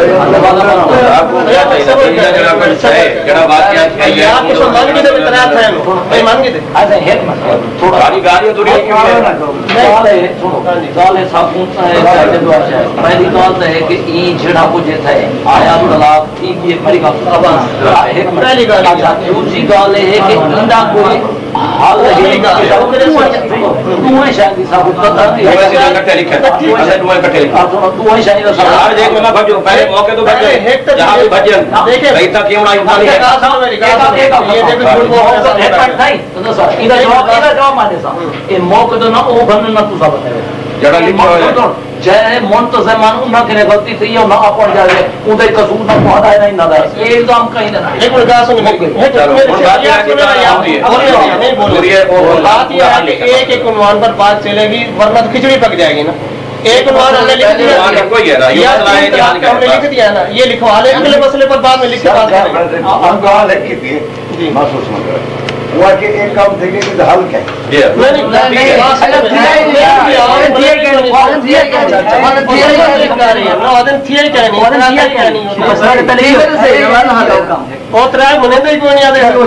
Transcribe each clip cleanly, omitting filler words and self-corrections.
آپ کو کیا چاہیے جڑا واقعات کہی ہے آپ کو مان کے دے اطلاعات ہیں نہیں مان کے دے ایسا ہے تھوڑا ساری گاڑیاں دنیا کی گال ہے صاحب پوچھتا ہے پہلی گال ہے کہ ای جڑا کو جیتا ہے آیا طلاق ای کی پہلی گال پہلی گال دوسری گال ہے کہ اندا کوئی حال ہے تو ہے شاید صاحب پتہ ویسے اکٹھے لکھا ہے اسے دو اکٹھے لکھا تو ہے شاید صاحب ہر ایک میں بھجو پہلے موقع تو بھجو جہاں بھی بھجن دیکھیں ایتا کیوں نہ انسانی ہے یہ دیکھو جھوٹ بہت ایک پٹ نہیں تو سر ادھر جواب مانے صاحب یہ موقع تو نہ او بن نہ تو سب ہے جڑا لکھا ہے جے منتظمان انہاں کے غلطی تھی اور نہ اپن جائے اودے قصور نہ پہنچا نہیں نہ ہے یہ الزام کہیں نہ ایک گاہ سن بات یہ ہے کہ ایک ایک عنوان پر بات چلے گی ورنہ کھچڑی پک جائے گی نا ایک عنوان ہم نے لکھ دیا ہے نا یہ لکھوا لے اگلے مسئلے پر بعد میں لکھ کے بات کریں گے ہم کہاں لکھی تھی محسوس نہ کریں وہ کہ ایک کام تھے کہ حل کیا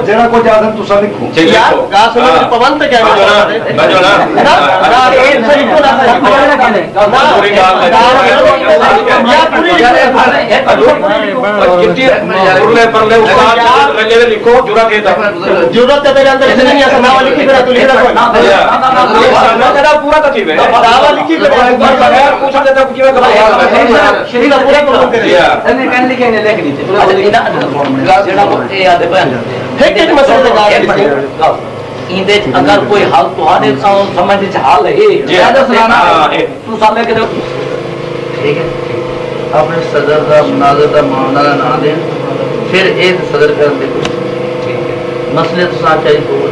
جڑا کو جادم تسا لکھو پابند کیا ضرورت ہے اندر اتنی نہیں ناوا لکھی کرا تو لکھ رہا پورا تکلیف ہے ناوا لکھی کرا پوچھ دیتا کہ میں شریعت پورا پروگرام کر دیا انہیں کہنے لکھے نے لکھ دی تھی جڑا کو اے آدے بیان ایک مسئلہ کا ایندے اگر کوئی حال تہاڈے سمجھ وچ حال ہے زیادہ سنانا تو سامنے کے ٹھیک ہے اپنے صدر دا مناظر دا معاملہ نہ دیں پھر ایک صدر کر دے مسئلے تو ساتھ چاہیے تو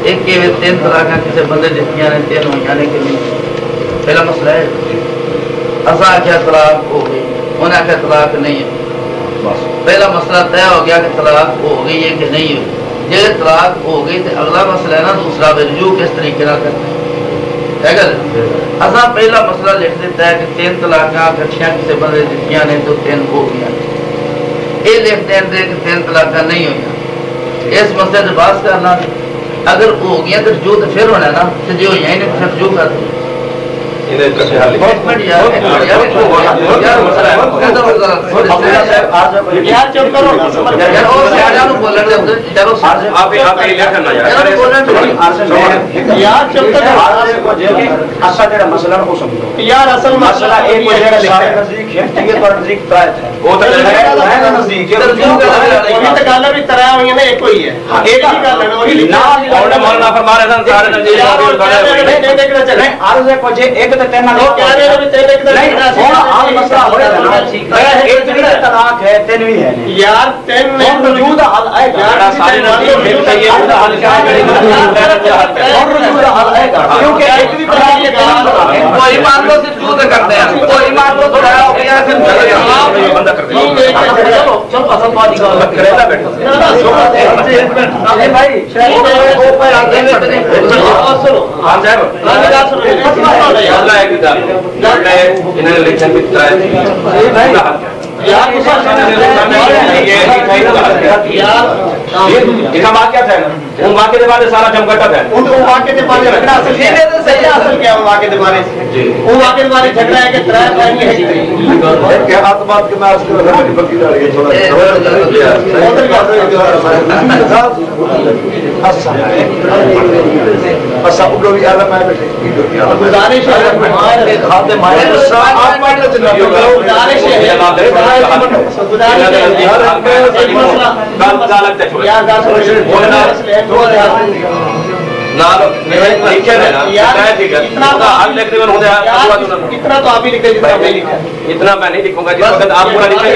ایک کے تین طرح کا کسی بندے جتنی آنے تین ہو جانے کے لیے پہلا مسئلہ ہے اسا کیا طلاق ہو گئی انہیں کیا طلاق نہیں ہے پہلا مسئلہ طے ہو گیا کہ طلاق ہو گئی ہے کہ نہیں ہوئی یہ طلاق ہو گئی تو اگلا مسئلہ ہے نا دوسرا رجوع کس طریقے نہ کرنا ہے اگر اسا پہلا مسئلہ لکھ دیتا ہے کہ تین طلاقاں اکٹھیاں کسی بندے جتنی آنے تو تین ہو گیا یہ لکھ دیں کہ تین طلاقاں نہیں ہوئی اس مسئلے سے بات کرنا اگر ہو گیا تو جو تو پھر ہونا ہے نا تو جو یہیں نے پھر جو کر دیں واقعے کے بعد سارا جمگٹا ہے واقعے کے بعد جھگڑا ہے کہ اتنا تو آپ ہی لکھے اتنا میں نہیں لکھوں گا جس وقت آپ پورا لکھیں گے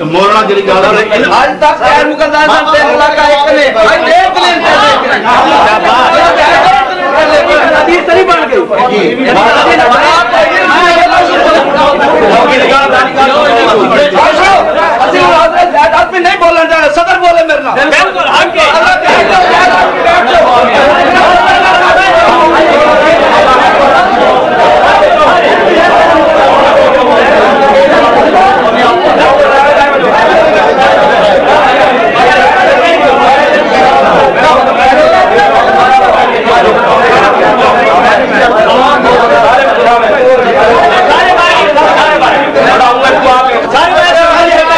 مولانا جی گل آج تک خیر مقدس صاحب 3 لاکھ ایک نے بھائی دیکھ لیں حدیث نہیں بن گئی آدمی نہیں بولنا چاہے صدر بولے میرے نام بالکل سارے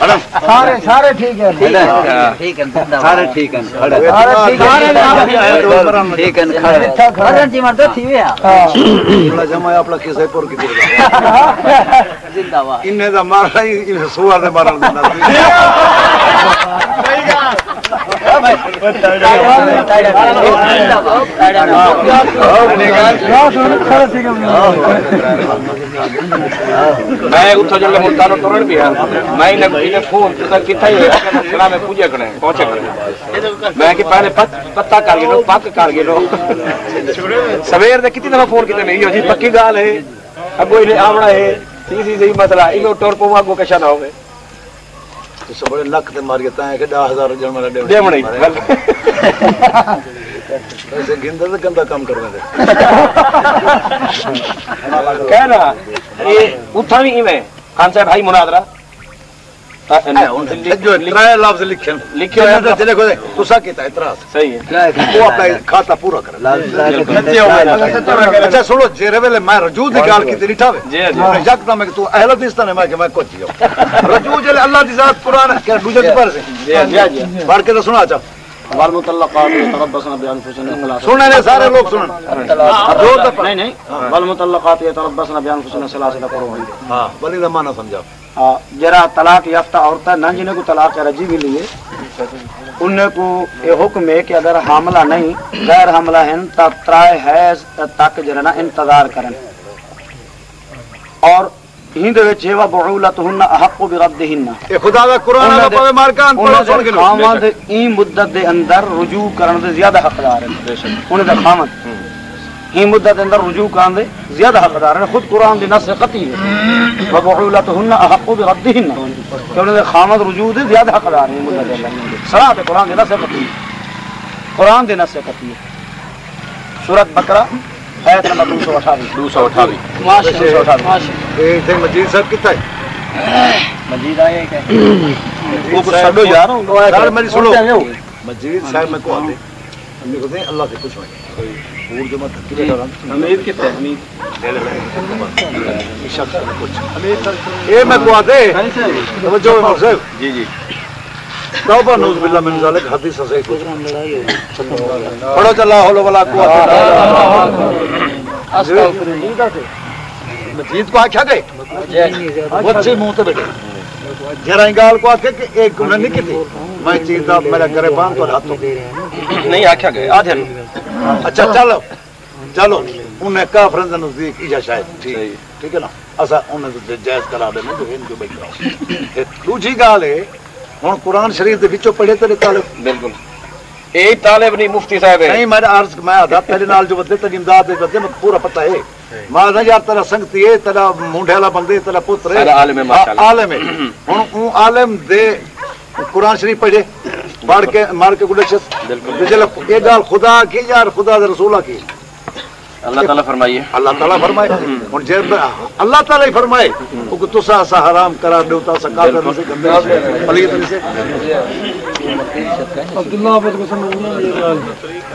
سارے سارے ٹھیک ہے ٹھیک ہے سارے ٹھیک ہیں جمع اپنا کسے پر کی انہیں دا مارا ہی سوار دے مارا میں اتھا جب ملتانو تورن بھی ہاں میں انہیں فون کتا ہی ہویا میں پوجے کرنے پہنچے کرنے میں کہ پہلے پتہ کر گئے لو پک کر گئے لو سویر دے کتنی دفعہ فون کیتے نہیں جی پکی گال ہے اگو انہیں آمنا ہے سی صحیح مسئلہ انہیں ٹور پو آگو کشا نہ ہوئے تو سب بڑے لکھ تے مار گئے کہ 10,000 جن میں دے منی ایسے گندہ سے گندہ کام کرنے دے کہنا یہ اتھا بھی ایمیں خان صاحب بھائی مناظرہ جو اترائے لفظ لکھیں لکھیں چلے کو دے تو سا کیتا اعتراض صحیح ہے وہ اپنا کھاتا پورا کرے اچھا سنو جیرے ویلے میں رجوع دی گال کی تیری ٹھاوے یکتا میں کہ تو اہل حدیث نے میں کہ میں کچھ جاؤ رجوع جلے اللہ دی ذات قرآن کہ دوجہ دی پر سے پڑھ کے تو سنا چاہو والمطلقات يتربصن بانفسهن سننے نے سارے لوگ سنن نہیں نہیں والمطلقات يتربصن بانفسهن ثلاثه قروء ہاں ولی دا معنی سمجھا جرا طلاق یافتہ عورتیں نہ جنہیں کو طلاق رجی بھی لیے ان کو یہ حکم ہے کہ اگر حاملہ نہیں غیر حاملہ ہیں تو ترائے حیض تک جرنا انتظار کریں اور ہند وچ ہے وبعولتهن احق بردهن اے خدا دا قرآن دا پاوے مارکان پڑھو سن کے خامد ای مدت دے اندر رجوع کرن دے زیادہ حقدار ہیں انہاں دا خامد ای مدت دے اندر رجوع کرن دے زیادہ حقدار ہیں خود قرآن دی نص قطعی ہے وبعولتهن احق بردهن کہ انہاں دے خامد رجوع دے زیادہ حقدار ہیں مدت دے اندر صراحت قرآن دی نص قطعی قرآن دی نص قطعی سورۃ بقرہ آیت نمبر 228 ماشاءاللہ اے تے مجید صاحب کتا ہے مجید آیا ہے کہ وہ کچھ سڈو یار یار میری سنو مجید صاحب میں کو آتے ہم کو دیں اللہ سے کچھ ہوئے پور جو مت کتنے ڈران حمید کتے حمید شخص کچھ اے میں کو آتے توجہ ہے صاحب جی جی توبہ نعوذ باللہ من ذالک حدیث سے کچھ پڑھو چلا حول ولا قوت مجید کو آکھا گئے بچے منہ تے بیٹھے جرا گال کو آکھے کہ ایک انہیں نہیں کیتی میں چیز دا میرا گھرے بان تو ہاتھوں نہیں آکھا گئے آدھے اچھا چلو چلو انہیں کافرن دے نزدیک ایجا شاید ٹھیک ہے نا اسا انہیں تو جائز کرا دے جو ان کو بیٹھ رہا دوسری گال ہے ہن قرآن شریف دے وچوں پڑھے تے طالب بالکل اے طالب نہیں مفتی صاحب ہے نہیں میں عرض میں آدھا پہلے نال جو بدے تے امداد دے بدے میں پورا پتہ ہے ماں نہ یار تیرا سنگتی ہے تیرا مونڈے والا بندے تیرا پتر ہے عالم ہے ماشاءاللہ عالم ہے ہن او عالم دے قرآن شریف پڑھے پڑھ کے مار کے گڈشت بالکل یہ گال خدا کی یار خدا دے رسول کی اللہ تعالیٰ فرمائیے اللہ تعالیٰ فرمائے اور جب اللہ تعالیٰ ہی فرمائے کہ تسا اسا حرام قرار دو تا سکا کر سے گندے پلیت سے عبداللہ عبد قسم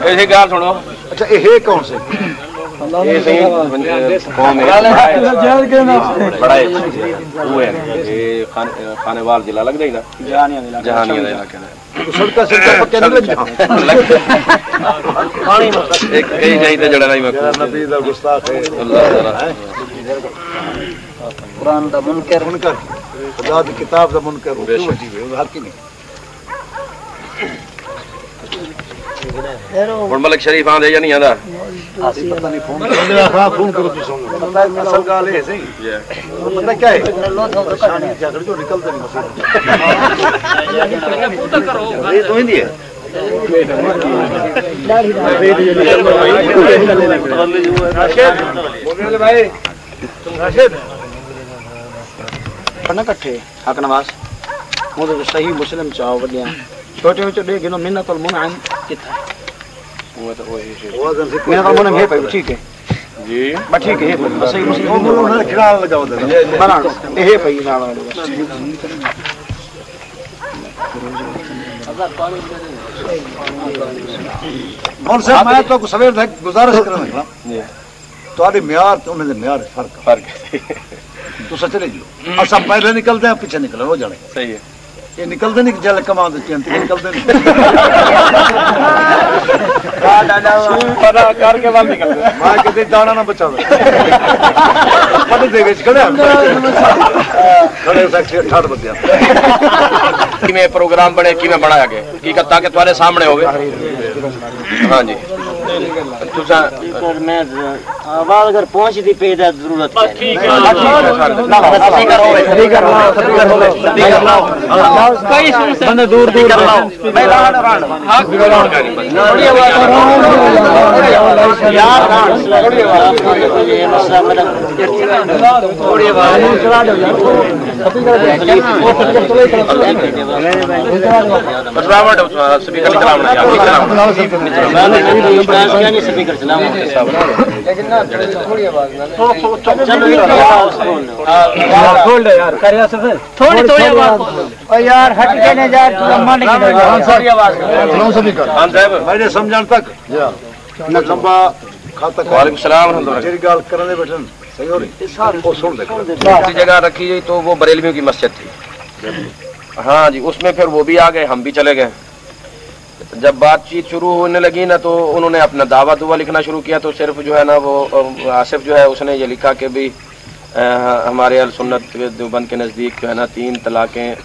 ایسے گال سنو اچھا یہ کون سے یہ صحیح قوم ہے بڑا ہے وہ ہے یہ خانے وال ضلع لگ رہی نا جہانیہ دا علاقہ ہے سڑکا سڑکا پکے نہیں لگ پانی ایک جائی تے جڑا نہیں مکو نبی دا گستاخ ہے اللہ تعالی قرآن دا منکر خدا دی کتاب دا منکر ہو کیوں عجیب ہے حق ہی نہیں اور ملک شریف آندے یا نہیں آندا پتہ نہیں فون کرو تو سن پتہ ہے اصل گال ہے صحیح پتہ کیا ہے شانی جھگڑ جو نکلتے نہیں مسئلہ یہ تو ہی نہیں ہے پڑھنا کٹھے حق نواز مجھے صحیح مسلم چاہو وڈیاں چھوٹے چھوٹے دے گنو منت المنعم کتھا منت المنعم ہے پائی ٹھیک ہے جی بس ٹھیک ہے صحیح مسلم انہوں نے کھڑا لگاؤ دے بنا یہ پائی نال مول صاحب میں تو سویر گزارش کرنا لگا تواڈے معیار تے انہاں دے معیار فرق ہے تو سچ لے جو اسا پہلے نکلتے ہیں پیچھے نکلے ہو جانے صحیح ہے یہ نکلتے نہیں جل کما دیتی ہیں نکلتے نہیں کر کے بعد نکلتے میں کہتے دانا نہ بچا دے کھڑے فیکٹری 68 بندے میں پروگرام بنے کی میں بنایا گیا حقیقت تاکہ تمہارے سامنے ہوگے ہاں جی آواز اگر پہنچتی پہ ضرورت دور دور سمجھان تک لمبا وعلیکم السلام گل کرنے بیٹھے صحیح ہو رہی جگہ رکھی گئی تو وہ بریلویوں کی مسجد تھی ہاں جی اس میں پھر وہ بھی آ گئے ہم بھی چلے گئے جب بات چیت شروع ہونے لگی نا تو انہوں نے اپنا دعویٰ لکھنا شروع کیا تو صرف جو ہے نا وہ آصف جو ہے اس نے یہ لکھا کہ بھی ہمارے اہل سنت دیوبند کے نزدیک جو ہے نا 3 طلاقیں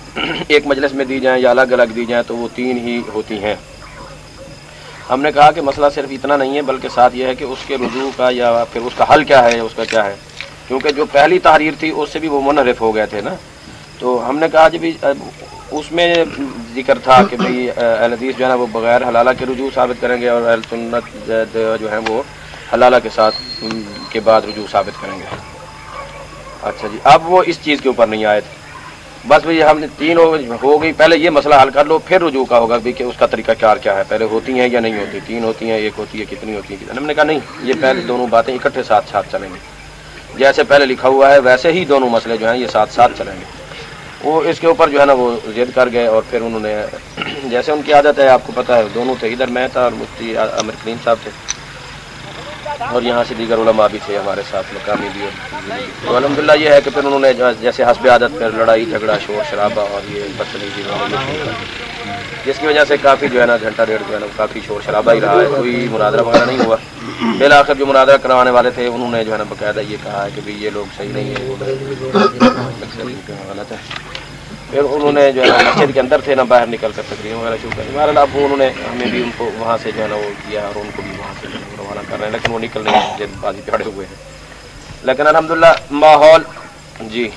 ایک مجلس میں دی جائیں یا الگ الگ دی جائیں تو وہ 3 ہی ہوتی ہیں ہم نے کہا کہ مسئلہ صرف اتنا نہیں ہے بلکہ ساتھ یہ ہے کہ اس کے رجوع کا یا پھر اس کا حل کیا ہے اس کا کیا ہے کیونکہ جو پہلی تحریر تھی اس سے بھی وہ منحرف ہو گئے تھے نا تو ہم نے کہا جب اس میں ذکر تھا کہ بھئی اہل حدیث جو ہے نا وہ بغیر حلالہ کے رجوع ثابت کریں گے اور اہل سنت جو ہیں وہ حلالہ کے ساتھ کے بعد رجوع ثابت کریں گے اچھا جی اب وہ اس چیز کے اوپر نہیں آئے تھے بس بھئی ہم نے 3 ہو گئی پہلے یہ مسئلہ حل کر لو پھر رجوع کا ہوگا بھی کہ اس کا طریقہ کار کیا ہے پہلے ہوتی ہیں یا نہیں ہوتی 3 ہوتی ہیں 1 ہوتی ہے کتنی ہوتی ہے ہم نے کہا نہیں یہ پہلے دونوں باتیں اکٹھے ساتھ چلیں گے جیسے پہلے لکھا ہوا ہے ویسے ہی دونوں مسئلے جو ہیں یہ ساتھ چلیں گے وہ اس کے اوپر جو ہے نا وہ ضد کر گئے اور پھر انہوں نے جیسے ان کی عادت ہے آپ کو پتہ ہے دونوں تھے ادھر میں تھا اور مفتی عامر کلیم صاحب تھے اور یہاں سے دیگر علماء بھی تھے ہمارے ساتھ مقامی بھی تو الحمدللہ یہ ہے کہ پھر انہوں نے جیسے حسب عادت پھر لڑائی جھگڑا شور شرابہ اور یہ بدتمیزی جس کی وجہ سے کافی جو ہے نا گھنٹہ ڈیڑھ جو ہے نا کافی شور شرابہ ہی رہا ہے کوئی مناظرہ وغیرہ نہیں ہوا بالآخر جو مناظرہ کروانے والے تھے انہوں نے جو ہے نا باقاعدہ یہ کہا ہے کہ بھئی یہ لوگ صحیح نہیں ہیں غلط ہے پھر انہوں نے جو ہے نا مسجد کے اندر تھے نا باہر نکل کر تقریر وغیرہ شروع کر بہرحال اب انہوں نے ہمیں بھی ان کو وہاں سے جو ہے نا وہ کیا اور ان کو بھی وہاں سے روانہ کر رہے ہیں لیکن وہ نکل نہیں ہیں جلد بازی پہ اڑے ہوئے ہیں لیکن الحمدللہ ماحول جی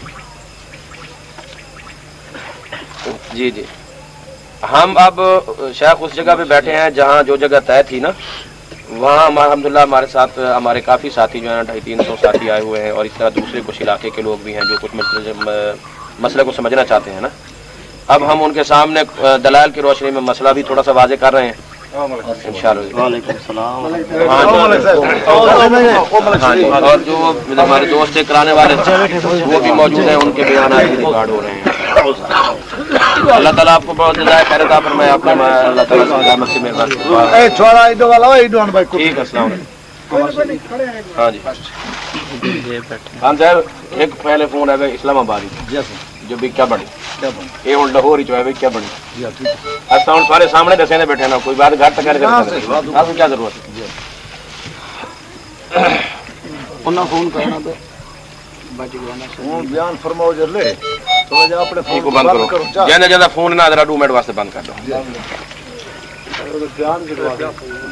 ہم اب شیخ اس جگہ پہ بیٹھے ہیں جہاں جو جگہ طے تھی نا وہاں الحمدللہ ہمارے ساتھ ہمارے کافی ساتھی جو ہیں 250-300 ساتھی آئے ہوئے ہیں اور اس طرح دوسرے کچھ علاقے کے لوگ بھی ہیں جو کچھ مسئلے کو سمجھنا چاہتے ہیں نا اب ہم ان کے سامنے دلائل کی روشنی میں مسئلہ بھی تھوڑا سا واضح کر رہے ہیں انشاءاللہ وعلیکم السلام اور جو ہمارے دوست کرانے والے وہ بھی موجود ہیں ان کے بیانات بھی ریکارڈ ہو رہے ہیں اللہ تعالیٰ آپ کو بہت جزائے خیر عطا فرمائے آپ نے اللہ تعالیٰ سے رحمت سے مہربانی ٹھیک ہے السلام علیکم ہاں جی خان صاحب ایک پہلے فون ہے اسلام آباد جو بھی کیا بڑی یہ ہوں لاہور ہی جو ہے کیا بڑی اچھا ہوں سارے سامنے دسے نے بیٹھے نا کوئی بات گھر تک کیا ضرورت ہے فون کرنا بیان فرماؤ جلے بند کرو جانا جانا فون نہ ذرا 2 منٹ واسطے بند کر دو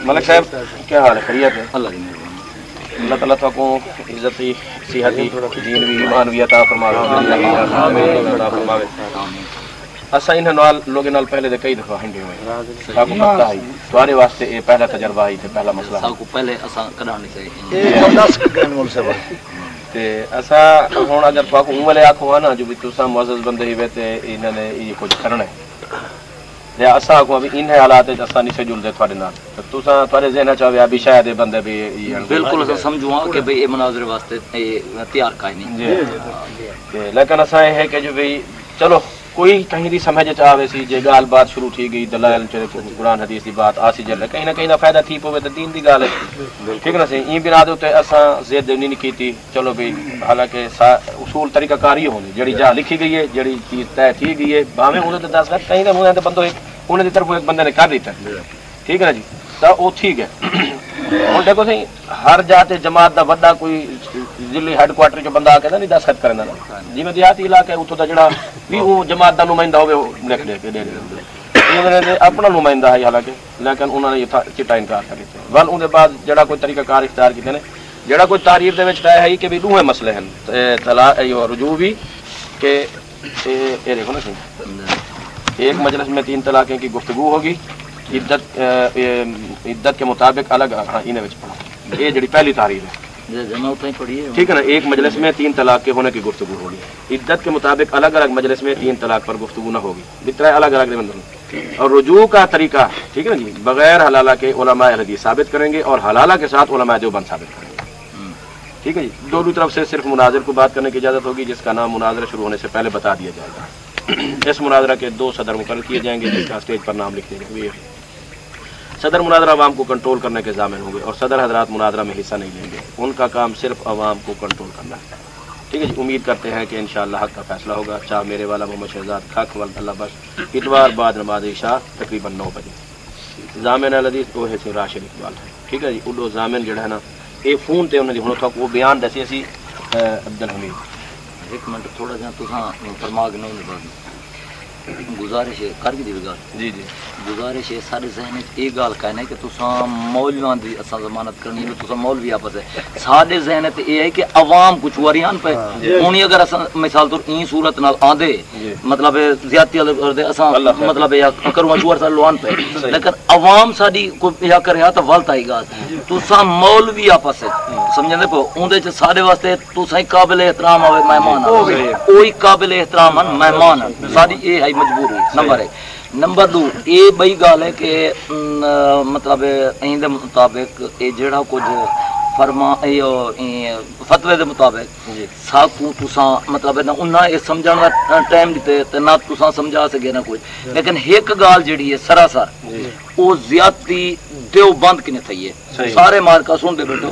ملک صاحب کیا حال ہے خیریت ہے اللہ تعالیٰ تو کو عزتی صحتی دین بھی ایمان بھی عطا فرماوے اسا ان لوگ نال پہلے دے کئی دفعہ ہنڈے ہوئے آپ کو پتہ ہے تمہارے واسطے یہ پہلا تجربہ ہی تے پہلا مسئلہ سب کو پہلے اسا کڈانی چاہیے تے اسا ہن اگر تو کو والے آکھو نا جو بھی تساں معزز بندے ہی ویتے انہاں نے یہ کچھ کرنا ہے یا اسا کو ابھی ان حالات وچ اسا نہیں سے جڑدے تھوڑے نال تے تساں تھوڑے ذہن چ ابھی شاید یہ بندے بھی بالکل اسا سمجھو کہ بھئی یہ مناظر واسطے تیار کا نہیں لیکن اسا ہے کہ جو بھی چلو کوئی کہیں دی سمجھ آوے سی جے گال بات شروع تھی گئی دلائل قرآن حدیث دی بات آسی جل کہیں نہ کہیں دا فائدہ تھی پوے تے دین دی گال ہے ٹھیک نا سی این بنا دے تے اساں زید نہیں کیتی چلو بھئی حالانکہ اصول طریقہ کاری ہونی جڑی جا لکھی گئی ہے جڑی چیز طے تھی گئی ہے باویں انہاں تے دس گھٹ کہیں نہ انہاں تے بندو انہاں دی طرف ایک بندے نے کر دیتا ٹھیک ہے نا جی تا او ٹھیک ہے ہن دیکھو سی ہر جاتے جماعت دا بڑا کوئی ضلعی ہیڈ کوارٹر جو بندہ آ کے نہیں دستخط کرنا جی میں دیہاتی علاقہ اتوں کا جڑا بھی وہ جماعت کا نمائندہ ہوئے لکھ دے کے دے اپنا نمائندہ ہے حالانکہ لیکن انہوں نے یہ چٹا انکار کر دیتے ول ان بعد جڑا کوئی طریقہ کار اختیار کیتے ہیں جڑا کوئی تعریف دے وچ طے ہے کہ بھی دوہے مسئلے ہیں طلاق رجوع بھی کہ یہ دیکھو نا ایک مجلس میں 3 طلاقیں کی گفتگو ہوگی عدت کے مطابق الگ ہاں انہیں وچ پڑھا یہ جڑی پہلی تعریف ہے ٹھیک ہے نا ایک مجلس میں 3 طلاق کے ہونے کی گفتگو ہوگی عدت کے مطابق الگ الگ مجلس میں 3 طلاق پر گفتگو نہ ہوگی بطرہ الگ الگ اور رجوع کا طریقہ ٹھیک ہے نا جی بغیر حلالہ کے علماء حدیث ثابت کریں گے اور حلالہ کے ساتھ علماء دیوبند ثابت کریں گے ٹھیک ہے جی دونوں طرف سے صرف مناظر کو بات کرنے کی اجازت ہوگی جس کا نام مناظرہ شروع ہونے سے پہلے بتا دیا جائے گا اس مناظرہ کے 2 صدر مقرر کیے جائیں گے جس کا اسٹیج پر نام لکھ دیں گے صدر مناظرہ عوام کو کنٹرول کرنے کے ضامن ہوں گے اور صدر حضرات مناظرہ میں حصہ نہیں لیں گے ان کا کام صرف عوام کو کنٹرول کرنا ہے ٹھیک ہے جی امید کرتے ہیں کہ انشاءاللہ حق کا فیصلہ ہوگا چاہ میرے والا محمد شہزاد خاک ولد اللہ بخش اتوار بعد نماز عشاء تقریباً 9 بجے ضامن الحدیث وہ ہے راشد اقبال ہے ٹھیک ہے جی اڈو ضامن جڑا ہے نا یہ فون تے انہوں نے ہوں تک وہ بیان دسی اسی عبدالحمید ایک منٹ تھوڑا جہاں تو فرما کے نہیں گزارش ہے کر بھی دی گل جی جی گزارش ہے سارے ذہن یہ گل کہنا کہ تساں مولویاں دی اساں ضمانت کرنی ہے تساں مولوی آپس ہے سارے ذہن تے یہ ہے کہ عوام کچھ وریان پہ ہونی اگر اساں مثال طور این صورت نال آندے مطلب زیادتی دے اساں مطلب یا کروں جوار سال لوان پہ لیکن عوام ساری کو یا کریا تا ولت آئی گا تساں مولوی آپس ہے سمجھنے پہ اون دے سارے واسطے تساں قابل احترام ہوے مہمان کوئی قابل احترام مہمان ساری یہ ہے مجبوری نمبر 1 نمبر 2 یہ بئی گال ہے کہ مطلب اہندے مطابق یہ جڑا کچھ فرما فتوے دے مطابق ساکو تساں مطلب نہ انہاں یہ سمجھن دا ٹائم دیتے تے نہ تساں سمجھا سکے نہ کچھ لیکن ایک گال جڑی ہے سراسر وہ زیادتی دیوبند کی نہیں تھی ہے سارے مارکا سن دے بیٹھو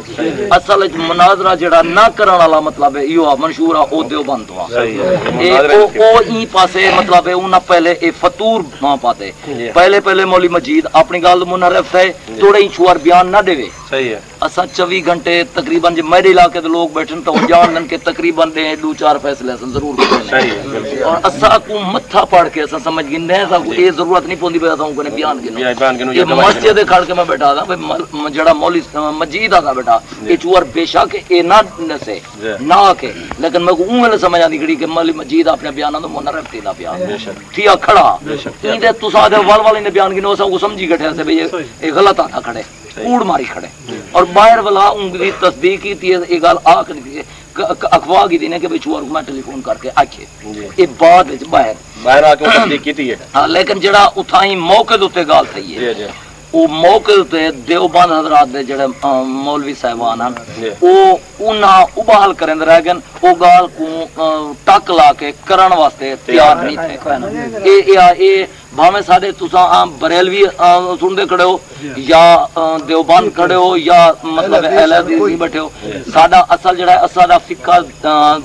اصل مناظرہ جڑا نہ کرن والا مطلب ہے یہ منشور ہے او دیوبند ہوا او ای پاسے مطلب ہے انہاں پہلے اے فطور نہ پاتے پہلے مولی مجید اپنی گل منعرف ہے تھوڑے ہی چھوار بیان نہ دے صحیح ہے اساں 24 گھنٹے تقریباً جب میرے علاقے دے لوگ بیٹھن تو جان لن کے تقریباً دے 2-4 فیصلے اساں ضرور کرنے اور اساں کو متھا پڑھ کے اساں سمجھ گندے ہیں اساں کو یہ ضرورت نہیں پوندی پے اساں کو نے بیان گنو یہ مسجد کھڑ کے میں بیٹھا تھا جڑا مولوی مجید آتا بیٹا یہ چور بے شک اے نہ نسے نہ کے لیکن میں کو اون سمجھ آندی کڑی کہ مولوی مجید اپنے بیاناں تو منعرف تھیلا بیان تھیا کھڑا ایندے تساں دے ول نے بیان گنو اساں کو سمجھی گٹھے سے بھئی یہ غلط آتا کھڑے کوڑ ماری کھڑے اور باہر والا ان کی تصدیق کی تھی یہ گل آ کر اخوا کی دینے کہ بھئی چور کو میں ٹیلی فون کر کے آکھے یہ بعد باہر آ کے تصدیق کی تھی ہاں لیکن جڑا اتھائی موقع تے گل تھی ہے وہ موقع تے دیوبند حضرات دے جڑے مولوی صاحبان ہیں وہ انہاں ابال کرن رہ گن او گال کو ٹک لا کے کرن واسطے تیار نہیں تھے اے بھاویں سارے تساں بریلوی سن دے کھڑے ہو یا دیوبند کھڑے ہو یا مطلب اہل حدیث بیٹھے ہو ساڈا اصل جڑا ہے اساں دا فقہ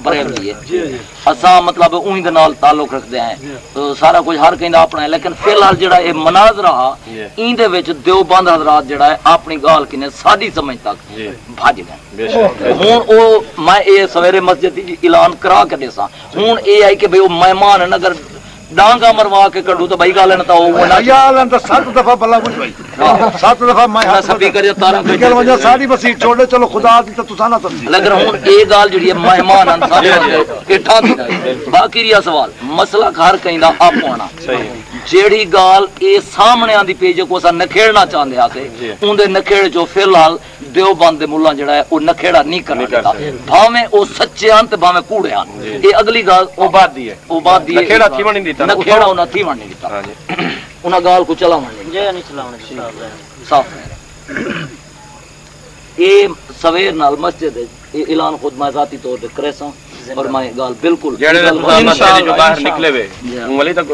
بریلوی ہے اساں مطلب اوہی دے نال تعلق رکھدے ہیں سارا کچھ ہر کہیں دا اپنا ہے لیکن فی الحال جڑا اے مناظرہ این دے وچ دیوبند حضرات جڑا ہے اپنی گال کنے ساڈی سمجھ تک بھاج گئے ہن او میں اے سویرے مسجد دی اعلان کرا کے دیساں ہن اے ہے کہ بھئی او مہمان اگر ڈانگا مروا کے کڈو تو بھائی گل نہ تا او نہ یار انت 7 دفعہ بلا کچھ بھائی 7 دفعہ میں سبھی کرے تارا نکل وجہ ساری بسی چھوڑے چلو خدا دی تو تساں نہ تمسی لگ رہا ہوں اے گل جڑی ہے مہمان ان سارے اٹھا دی باقی ریا سوال مسئلہ گھر کہیں دا آپ ہونا صحیح جیڑی گال اے سامنے آندی پی جو کو اساں نکھیڑنا چاہندے آ سے اون دے نکھیڑ جو فی الحال دیوبند دے مولا جڑا ہے او نکھیڑا نہیں کردا بھاویں او سچے ان تے بھاویں کوڑے ان اے اگلی گال او بات دی ہے نکھیڑا تھی نہیں دیتا نکھیڑا انہاں تھی نہیں دیتا انہاں گال کو چلاون جے نہیں چلاون صاف اے سویر نال مسجد اے اعلان خود میں ذاتی طور تے کرے سا اور میں گال بالکل باہر نکلے ہوئے انگلی تک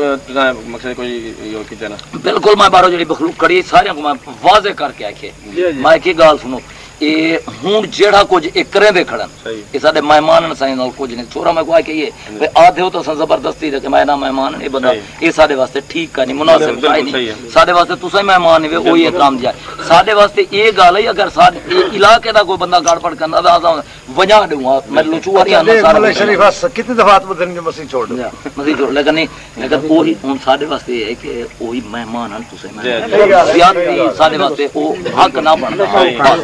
مقصد کوئی یہ کیتے نا بالکل میں بارو جڑی مخلوق کڑی سارے کو میں واضح کر کے آکھے میں کی گال سنو اے ہن جیڑا کچھ ایک کرے دے کھڑن اے ساڈے مہمان سائیں نال کچھ نہیں چھوڑا میں کوئی کہیے بھئی آدھے ہو تو زبردستی تے میں نہ مہمان نہیں بندہ اے ساڈے واسطے ٹھیک کا نہیں مناسب نہیں ساڈے واسطے تساں مہمان نہیں وہی احترام دیا ساڈے واسطے اے گل ہے اگر ساڈے علاقے دا کوئی بندہ گاڑ پڑ کرنا دا وجہ دوں میں لچواری انا سارا شریف کتنے دفعہ بدن جو مسیح چھوڑ دیا مسیح چھوڑ لیکن نہیں لیکن وہی ہن ساڈے واسطے یہ ہے کہ وہی مہمان ہیں تساں مہمان زیادتی ساڈے واسطے او حق نہ بندا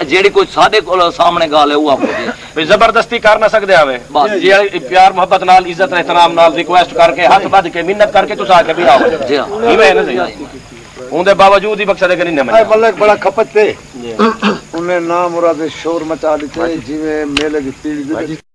جیڑی کوئی ساڈے کول سامنے گال ہے وہ آپ زبردستی کر نہ سکدے آوے جی پیار محبت نال عزت احترام نال ریکویسٹ کر کے ہاتھ بد کے منت کر کے تو آ کے بھی آو جی ہاں ایویں ہے نا اون دے باوجود ہی مقصد ہے کہ نہیں اے ملک بڑا کھپت تے انہیں نام مراد شور مچا دیتے جویں میلے دی پیڑ